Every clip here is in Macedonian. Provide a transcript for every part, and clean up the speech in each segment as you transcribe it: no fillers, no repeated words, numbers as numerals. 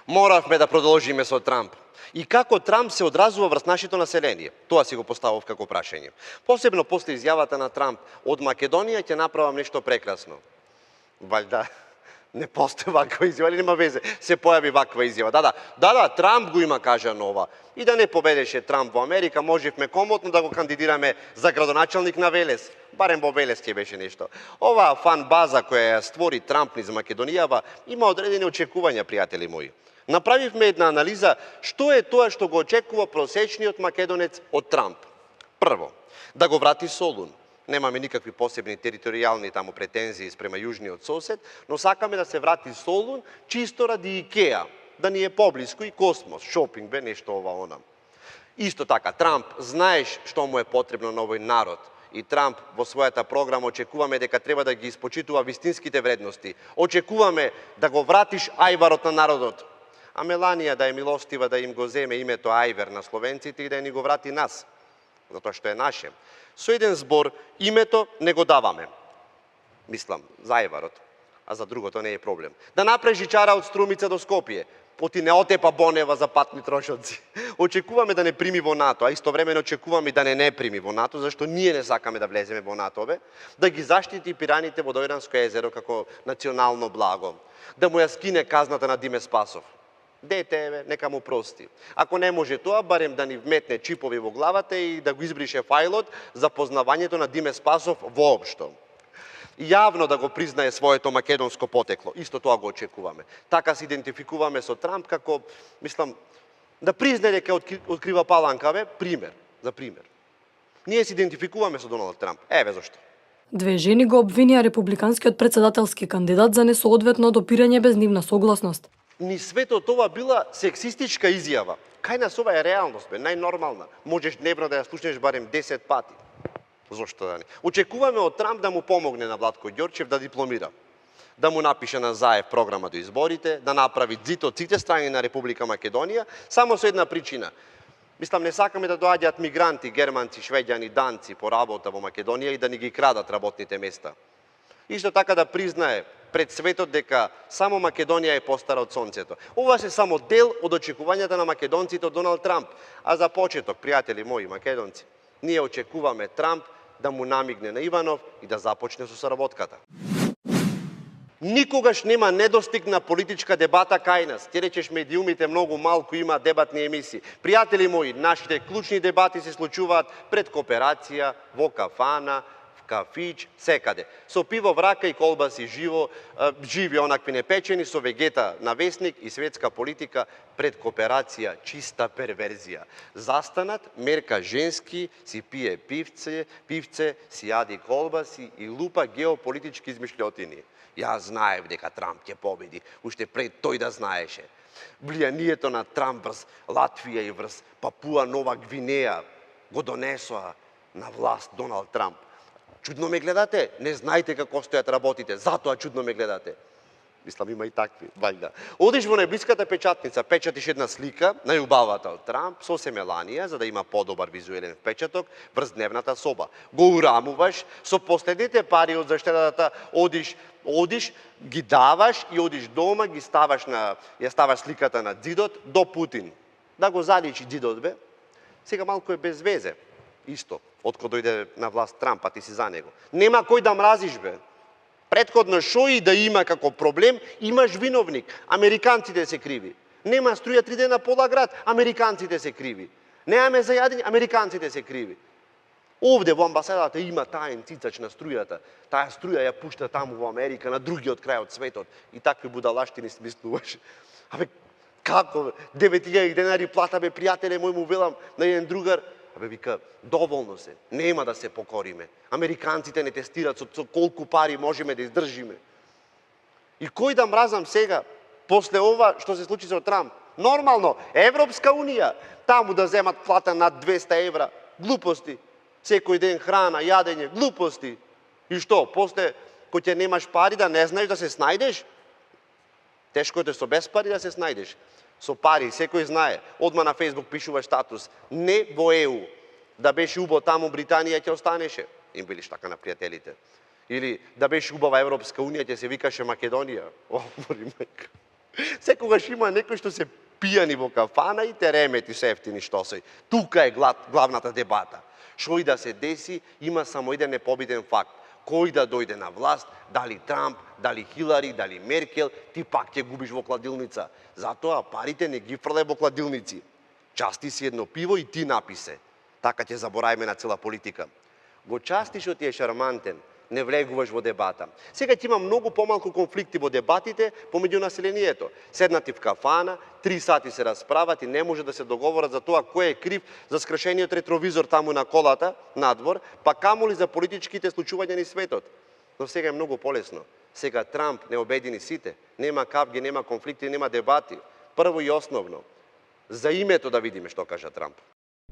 Моравме да продолжиме со Трамп. И како Трамп се одразува врз нашето население? Тоа си го поставив како прашање. Посебно после изјавата на Трамп од Македонија ќе направам нешто прекрасно. Валјда не постои ваква изјава, или нема везе, се појави ваква изјава. Да, Трамп го има кажано ова. И да не победеше Трамп во Америка, можевме комотно да го кандидираме за градоначалник на Велес. Барем во Велес ќе беше нешто. Оваа фан база која ја створи Трамп низ Македонијава има одредени очекувања, пријатели мои. Направивме една анализа што е тоа што го очекува просечниот македонец од Трамп. Прво, да го врати Солун. Немаме никакви посебни територијални таму претензии спрема јужниот сосед, но сакаме да се врати Солун чисто ради Икеа, да ни е поблиску и космос, шопинг бе, нешто ова она. Исто така, Трамп знаеш што му е потребно на овој народ. И Трамп во својата програма очекуваме дека треба да ги испочитува вистинските вредности. Очекуваме да го вратиш ајварот на народот. А Меланија да е милостива да им го земе името Ајвер на словенците и да ни го врати нас, затоа што е наше. Со еден збор, името не го даваме. Мислам, за Ајварот, а за другото не е проблем. Да направи жичара од Струмица до Скопје, поти не отепа Бонева за патни трошоци. Очекуваме да не прими во НАТО, а истовремено очекуваме да не прими во НАТО, зашто ние не сакаме да влеземе во НАТО, да ги заштити пираните во Дојранско езеро како национално благо, да му ја скине казната на Диме Спасов. Дете, нека му прости. Ако не може тоа, барем да ни вметне чипови во главата и да го избрише фајлот за познавањето на Диме Спасов воопшто. Јавно да го признае своето македонско потекло. Исто тоа го очекуваме. Така се идентификуваме со Трамп како, мислам, да признае дека открива паланка, пример, за пример. Ние се идентификуваме со Доналд Трамп. Еве зашто. Две жени го обвинија републиканскиот председателски кандидат за несоодветно допирање без нивна согласност. Ни светот ова била сексистичка изјава. Кај нас ова е реалност, најнормална. Можеш дневно да ја слушнеш барем 10 пати. Зошто да не? Очекуваме од Трамп да му помогне на Владко Ѓорчев да дипломира. Да му напише на заев програма до изборите, да направи ѕид од сите страни на Република Македонија, само со една причина. Мислам, не сакаме да доаѓаат мигранти, германци, швеѓани, данци по работа во Македонија и да ни ги крадат работните места. Исто така да признае пред светот дека само Македонија е постара од сонцето. Ова се само дел од очекувањата на македонците од Доналд Трамп. А за почеток, пријатели мои македонци, ние очекуваме Трамп да му намигне на Иванов и да започне со соработката. Никогаш нема недостиг на политичка дебата кај нас. Ти речеш медиумите многу малку има дебатни емисии. Пријатели мои, нашите клучни дебати се случуваат пред кооперација, во кафана, кафич, секаде. Со пиво в рака и колбаси живи онакви непечени, со вегета на весник и светска политика пред кооперација, чиста перверзија. Застанат, мерка женски, си пие пивце, си јади колбаси и лупа геополитички измишлјотини. Ја знаев дека Трамп ќе победи, уште пред тој да знаеше. Влијанието на Трамп врз Латвија и врз Папуа Нова Гвинеја го донесоа на власт Доналд Трамп. Чудно ме гледате? Не знаете како стојат работите, затоа чудно ме гледате. Мислам, има и такви, вајда. Одиш во најблиската печатница, печатиш една слика, најубавата од Трамп, со Меланија, за да има подобар визуелен впечаток, врз дневната соба. Го урамуваш, со последните пари од заштедата, одиш, ги даваш и одиш дома, ја ставаш сликата на ѕидот до Путин. Да го заличи ѕидот, бе. Сега малку е без везе. Исто, откога дојде на власт Трамп, а ти си за него. Нема кој да мразиш, бе. Предходно шо и да има како проблем, имаш виновник. Американците се криви. Нема струја 3 дена пола град, американците се криви. Немаме за јадење, американците се криви. Овде во амбасадата има таен цицач на струјата. Таа струја ја пушта таму во Америка, на другиот крај од светот. И такви будалаштини смислуваш. Абе, како? 9.000 денари плата, бе, пријателе мој, му велам на еден другар. Абе, вика, доволно се, нема да се покориме. Американците не тестират со колку пари можеме да издржиме. И кој да мразам сега, после ова што се случи со Трамп? Нормално, Европска Унија, таму да земат плата над 200 евра, глупости. Секој ден храна, јадење, глупости. И што, после, кој ќе немаш пари да не знаеш да се снајдеш? Тешко е со без пари да се снајдеш. Со пари, секој знае, одма на Фейсбук пишува статус, не во ЕУ, да беше убаво таму Британија ќе останеше, им билиш така на пријателите. Или да беше убава Европска Унија ќе се викаше Македонија. О, мори мајка. Секогаш има некој што се пијани во кафана и те ремети се ефтини штосој. Тука е главната дебата. Што и да се деси, има само еден непобеден факт. Кој да дојде на власт, дали Трамп, дали Хилари, дали Меркел, ти пак ќе губиш во кладилница. Затоа парите не ги фрле во кладилници. Части си едно пиво и ти написе. Така ќе забораваме на цела политика. Го части што ти е шармантен, не влегуваш во дебата. Сега ќе има многу помалку конфликти во дебатите помеѓу населението. Седнати в кафана, 3 сати се расправат и не може да се договорат за тоа кој е крив за скршениот ретровизор таму на колата, надвор, па камоли за политичките случувања низ светот. Но сега е многу полесно. Сега Трамп не обедини сите. Нема капги, нема конфликти, нема дебати. Прво и основно, за името да видиме што кажа Трамп.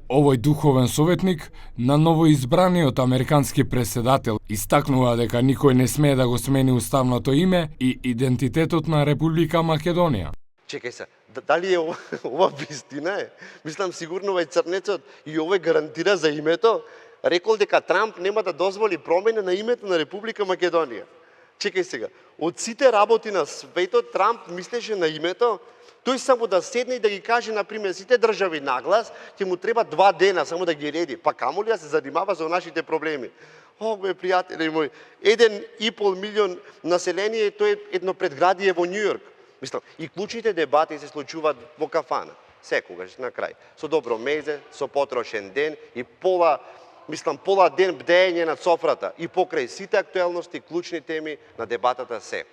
Овој духовен советник на новоизбраниот американски председател истакнува дека никој не смее да го смени уставното име и идентитетот на Република Македонија. Чекај се, дали е ова вистина е? Мислам сигурно овој црнецот и овој гарантира за името, рекол дека Трамп нема да дозволи промена на името на Република Македонија. Чекај сега, од сите работи на светот Трамп мислеше на името. Тој само да седне и да ги каже, например, сите држави наглас, ќе му треба 2 дена само да ги реди. Па камоли да се занимава за нашите проблеми. Бе, пријатели мој, 1,5 милион население, тој е едно предградие во Њујорк. Мислам, и клучните дебати се случуваат во кафана. Секогаш, на крај. Со добро мезе, со потрошен ден и пола ден бдење над софрата. И покрај сите актуелности, клучни теми на дебатата се.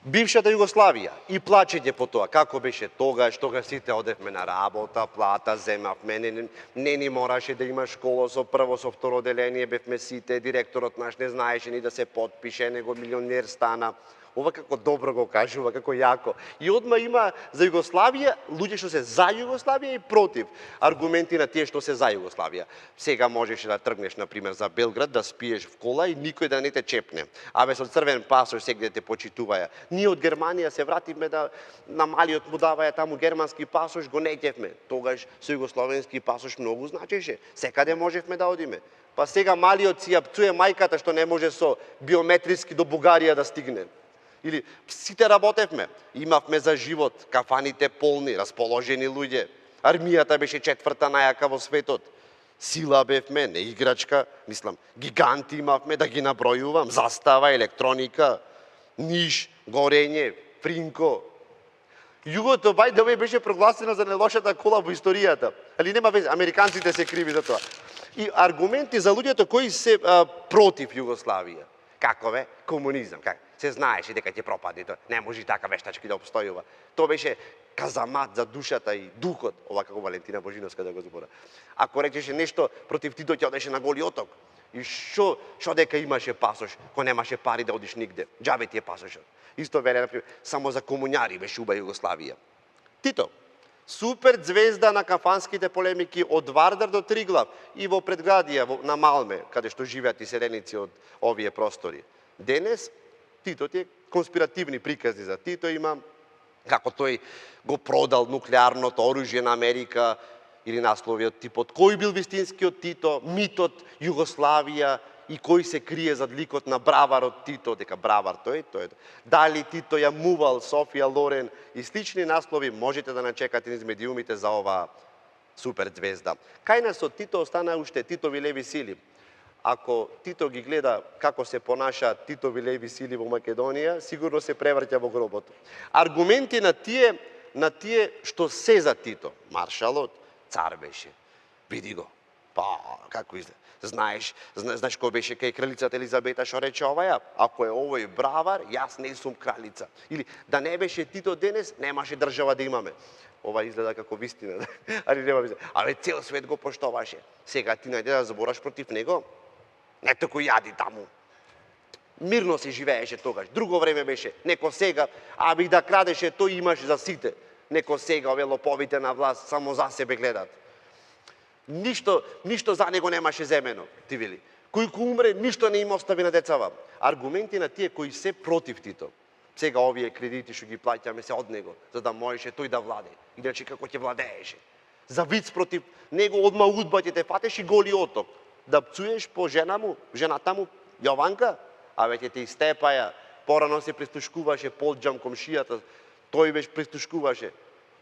Бившата Југославија и плачење по тоа, како беше тогаш сите одевме на работа, плата земавме, не ни мораше да има школа со прво, со второ деление, бевме сите, директорот наш не знаеше ни да се потпише, него милионер стана. Ова како добро го кажува, како јако. И одма има за Југославија, луѓе што се за Југославија и против. Аргументи на тие што се за Југославија. Сега можеше да тргнеш, например, за Белград, да спиеш в кола и никој да не те чепне. Абе, со црвен пасош сегде те почитуваја. Ние од Германија се вративме на малиот му даваја таму германски пасош, го неќевме. Тогаш со југословенски пасош многу значеше. Секаде можевме да одиме. Па сега малиот си ја пцуе мајката што не може со биометриски до Бугарија да стигне. Или сите работевме, имавме за живот, кафаните полни, расположени луѓе. Армијата беше 4-та најака во светот. Сила бевме, не играчка, мислам, гиганти имавме, да ги набројувам, застава, електроника, Ниш, Горење, Фринко. Југото бајде беше прогласено за најлошата кола во историјата. Али нема веќе, американците се криви за тоа. И аргументи за луѓето кои се против Југославија. Како бе? Комунизам. Се знаеше дека ќе пропадне тоа. Не може така вештачки да обстојува. Тоа беше казамат за душата и духот, ова како Валентина Божиновска да го збора. Ако речеше нешто против Тито, ќе одеше на Голи оток. И што дека имаше пасош, кој немаше пари да одиш нигде. Џабе ти е пасошот. Исто веле, например, само за комуњари беше уба Југославија. Тито, супер звезда на кафанските полемики од Вардар до Триглав и во предградија на Малме, каде што живеат иселеници од овие простори. Денес Тито ти е конспиративни приказни за Тито има, како тој го продал нуклеарното оружје на Америка, или наслови од типот кој бил вистинскиот Тито, митот Југославија и кој се крие зад ликот на браварот Тито, дека бравар тој. Дали Тито ја мувал Софија Лорен и слични наслови можете да начекате низ медиумите за оваа супер звезда. Кај нас од Тито остана уште Титови леви сили. Ако Тито ги гледа како се понаша Титови леви сили во Македонија, сигурно се преврќа во гробот. Аргументи на тие што се за Тито. Маршалот, цар беше. Види го. Па, како изгледа? Знаеш кој беше кај кралицата Елизабета што рече оваја? Ако е овој бравар, јас не сум кралица. Или да не беше Тито денес, немаше држава да имаме. Ова изгледа како вистина, али нема вистина. Абе, цел свет го поштоваше. Сега ти најде да збораш против него? Не току јади таму. Мирно се живееше тогаш. Друго време беше. Неко сега, аби и да крадеше, тој имаше за сите. Неко сега, овие лоповите на власт, само за себе гледат. Ништо за него немаше земено, ти вели. Кој умре, ништо не им остави на децава. Аргументи на тие кои се против Тито. Сега овие кредити што ги плаќаме се од него, за да можеше тој да владе. Иначе како ќе владееше. За виц против него одма удба ќе те фатеш и Голи оток. Да пцуеш по жената му, Јованка, а веќе те истепаја Порано се прислушкуваше полџам комшијата, тој веќе прислушкуваше.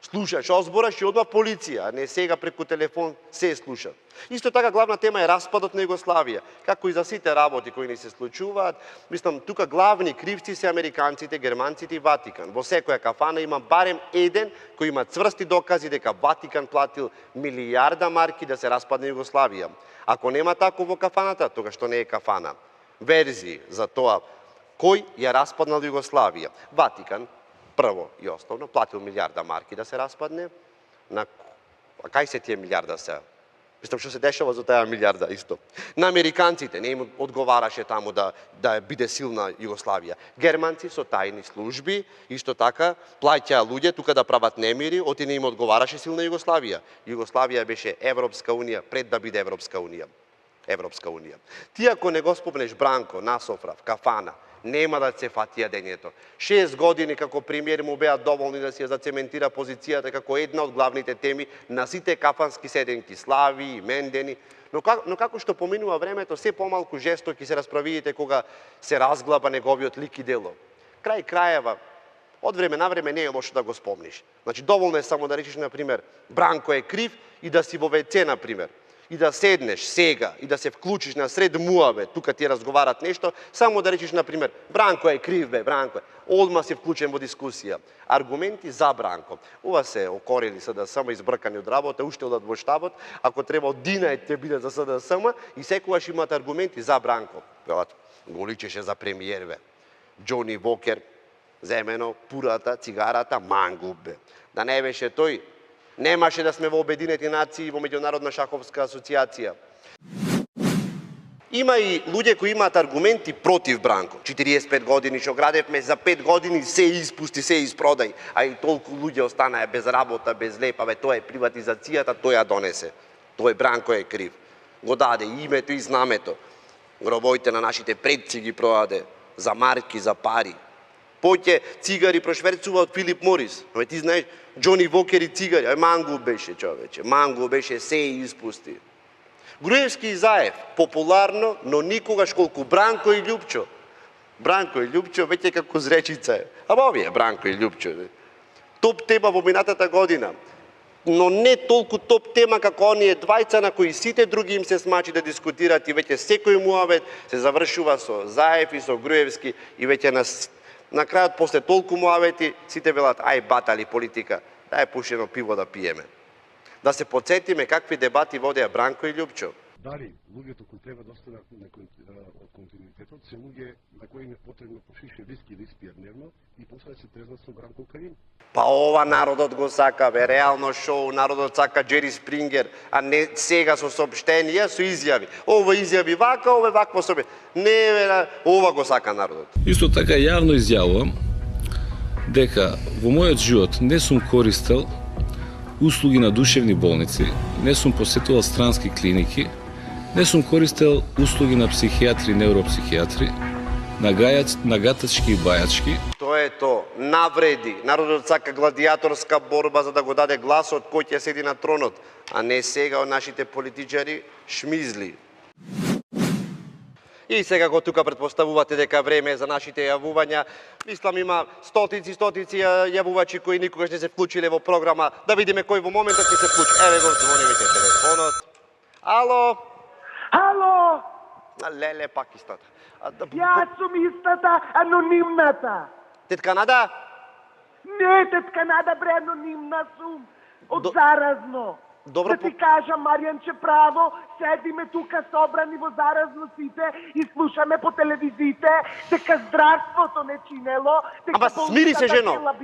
Слушаш, озбораш и одма полиција, а не сега преку телефон се слуша. Исто така главна тема е распадот на Југославија, како и за сите работи кои ни се случуваат. Мислам, тука главни кривци се американците, германците и Ватикан. Во секоја кафана има барем еден кој има цврсти докази дека Ватикан платил милијарда марки да се распадне Југославија. Ако нема тако во кафаната, тога што не е кафана. Верзии за тоа кој ја распаднал Југославија. Ватикан прво и основно платил милијарда марки да се распадне. А кај се тие милијарда се? Мислам, што се дешава за таа милијарда исто. На американците не им одговараше таму да биде силна Југославија. Германци со тајни служби исто така плаќаа луѓе тука да прават немири, оти не им одговараше силна Југославија. Југославија беше Европска унија пред да биде Европска унија. Европска унија. Ти ако не го спомнеш Бранко, Насофрав, Кафана, нема да се фатија дењето. 6 години како премиер му беа доволни да си ја зацементира позицијата како една од главните теми на сите кафански седенки, слави и мендени. Но како што поминува времето, се помалку жестоки се расправиите кога се разглаба неговиот лик и дело. Крај крајева, од време на време не е лошо да го спомниш. Значи, доволно е само да речеш, например, Бранко е крив и да си во WC, например. И да седнеш сега и да се вклучиш на сред муаве, тука ти разговарат нешто, само да речеш, например, Бранко е крив, бе, Бранко е. Одма се вклучен во дискусија. Аргументи за Бранко. Ова се окорили СДСМ, избркани од работа, уште одат во штабот, ако треба од Динајт те биде за СДСМ и секогаш имат аргументи за Бранко. Го личеше за премиер, бе. Џони Вокер, земено, пурата, цигарата, мангуб, бе. Да не беше тој, немаше да сме во Обединети нации и во Меѓународна шаховска асоциација. Има и луѓе кои имаат аргументи против Бранко. 45 години што градевме, за 5 години се испусти, се испродај, а и толку луѓе останаа без работа, без лепа, бе, тоа е приватизацијата, тој ја донесе. Тој Бранко е крив. Го даде името и знамето. Гробовите на нашите предци ги продаде за марки, за пари. Поќе цигари прошверцува од Филип Морис. Но ти знаеш, Џони Вокер и цигари, мангу беше, човече, мангу беше, се испусти. Груевски и Заев, популарно, но никогаш колку Бранко и Љупчо. Бранко и Љупчо веќе како зречица е. Ама овие Бранко и Љупчо. Топ тема во минатата година. Но не толку топ тема како оние двајца на кои сите други им се смачи да дискутираат и веќе секој муавет се завршува со Заев и со Груевски и веќе на крајот после толку муавети сите велат ај батали политика, дај пушено пиво да пиеме. Да се потсетиме какви дебати водеа Бранко и Љупчо. Дали луѓето кои треба да останат од континуитетот се луѓе на кои им е потребно по шише виски да испијат дневно и после да се трезнат со Бранко Карин? Па ова народот го сака, бе, реално шоу, народот сака Џери Спрингер, а не сега со соопштенија, со изјави. Ова изјави вака, ова вакво собе. Не, бе, ова го сака народот. Исто така јавно изјавувам дека во мојот живот не сум користел услуги на душевни болници, не сум посетувал странски клиники, не сум користел услуги на психијатри, невропсихијатри, на гатачки и бајачки. Тоа е то, навреди. Народот сака гладиаторска борба за да го даде гласот кој ќе седи на тронот, а не сега од нашите политичари шмизли. И сега го тука предпоставувате дека време е за нашите јавувања. Мислам има стотици јавувачи кои никогаш не се вклучиле во програма. Да видиме кој во моментот ќе се вклучи. Еве го звони веќе телефонот. Ало? Ало? Леле, пак истата. Јас сум истата, анонимната. Тетка Нада? Не, тетка Нада, бре, анонимна сум. Од заразно. Добро, да ти кажам, Маријанче, право, седиме тука собрани во заразно сите и слушаме по телевизиите дека здравството не чинело, дека Ама смири се, жено.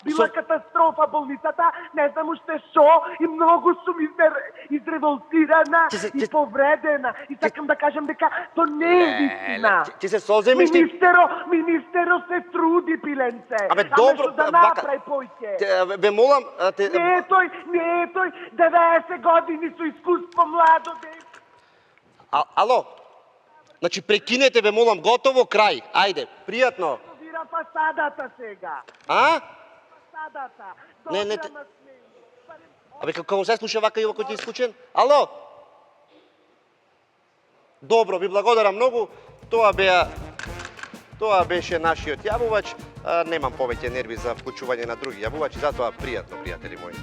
Била катастрофа болницата, не знам уште шо и многу сум изреволтирана и повредена. И сакам да кажам дека то не е вистина. Ти се соземиш ти... Министеро се труди, пиленце. Абе, добро, што да направи појќе. Ве молам... Не е тој, 90 години со искуство, младо дете. Ало? Значи, прекинете, ве молам, готово, крај. Ајде, пријатно. Вира фасадата сега. А? Фасадата. Не. Абе, како се слуша вака и овако ти исклучен? Ало? Добро, ви благодарам многу. Тоа беа Тоа беше нашиот јавувач. Немам повеќе нерви за вклучување на други јавувачи, затоа пријатно, пријатели мои.